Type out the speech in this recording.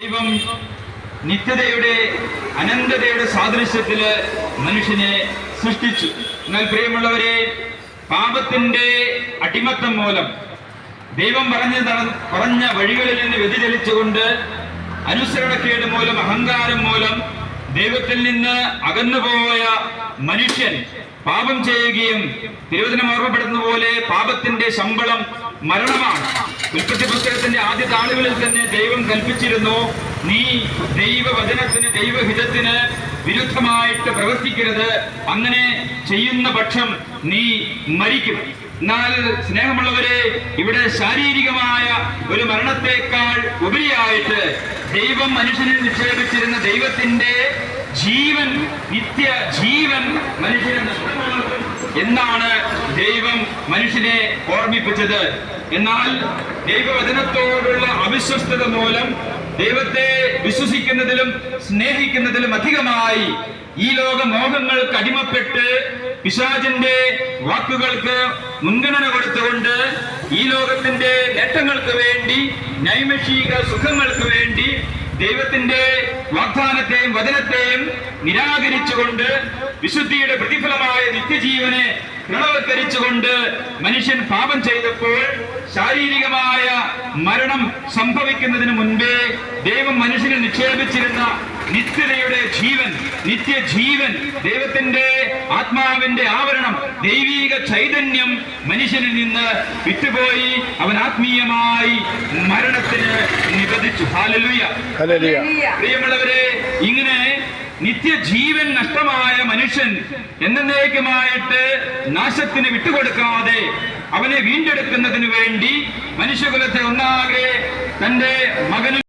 ദൈവം നിത്യതയുടെ അനന്തതയുടെ സാദൃശ്യത്തില് മനുഷ്യനെ സൃഷ്ടിച്ചു. എന്നാൽ പ്രിയമുള്ളവരെ, പാപത്തിന്റെ അടിമത്തം മൂലം ദൈവം പറഞ്ഞ വഴികളിൽ നിന്ന് വ്യതിചലിച്ചുകൊണ്ട് അനുസരണക്കേട് മൂലം, അഹങ്കാരം മൂലം ദൈവത്തിൽ നിന്ന് അകന്നുപോയ മനുഷ്യൻ പാപം ചെയ്യുകയും തിരുവചനം ഓർമ്മപ്പെടുത്തുന്ന പോലെ പാപത്തിന്റെ ശമ്പളം മരണമാണ്. ഉൽപ്പത്തി പുസ്തകത്തിന്റെ ആദ്യ താളുകളിൽ തന്നെ ദൈവം കൽപ്പിച്ചിരുന്നു, നീ ദൈവവചനത്തിന്, ദൈവഹിതത്തിന് വിരുദ്ധമായിട്ട് പ്രവർത്തിക്കരുത്, അങ്ങനെ ചെയ്യുന്ന പക്ഷം നീ മരിക്കും. എന്നാൽ സ്നേഹമുള്ളവരെ, ഇവിടെ ശാരീരികമായ ഒരു മരണത്തെക്കാൾ ഉപരിയായിട്ട് ദൈവം മനുഷ്യനിൽ നിക്ഷേപിച്ചിരുന്ന ദൈവത്തിന്റെ ജീവൻ, നിത്യ ജീവൻ മനുഷ്യന് എന്നാണ് ദൈവം മനുഷ്യനെ ഓർമ്മിപ്പിച്ചത്. എന്നാൽ ദൈവവചനത്തോടുള്ള അവിശ്വസ്തത മൂലം ദൈവത്തെ വിശ്വസിക്കുന്നതിലും സ്നേഹിക്കുന്നതിലും അധികമായി ഈ ലോക മോഹങ്ങൾക്ക് അടിമപ്പെട്ട് പിശാചിന്റെ വാക്കുകൾക്ക് മുൻഗണന കൊടുത്തുകൊണ്ട് ഈ ലോകത്തിന്റെ നേട്ടങ്ങൾക്ക് വേണ്ടി, നൈമിഷിക സുഖങ്ങൾക്ക് വേണ്ടി ദൈവത്തിന്റെ വാഗ്ദാനത്തെയും വചനത്തെയും നിരാകരിച്ചുകൊണ്ട് വിശുദ്ധിയുടെ പ്രതിഫലമായ നിത്യജീവനെ പ്രണവത്കരിച്ചുകൊണ്ട് മനുഷ്യൻ പാപം ചെയ്തപ്പോൾ ശാരീരികമായ മരണം സംഭവിക്കുന്നതിന് മുൻപേ ദൈവം മനുഷ്യന് നിക്ഷേപിച്ചിരുന്ന നിത്യതയുടെ ജീവൻ, നിത്യജീവൻ, ദൈവത്തിന്റെ ആത്മാവിന്റെ ആവരണം, ദൈവീക ചൈതന്യം മനുഷ്യനിൽ നിന്ന് വിട്ടുപോയി. അവൻ ആത്മീയമായി മരണത്തിന് നിബന്ധിച്ചു. ഹല്ലേലൂയ. പ്രിയമുള്ളവരെ, ഇങ്ങനെ നിത്യജീവൻ നഷ്ടമായ മനുഷ്യൻ എന്നേക്കുമായിട്ട് നാശത്തിന് വിട്ടുകൊടുക്കാതെ അവനെ വീണ്ടെടുക്കുന്നതിന് വേണ്ടി മനുഷ്യകുലത്തെ ഒന്നാകെ തന്റെ മകനും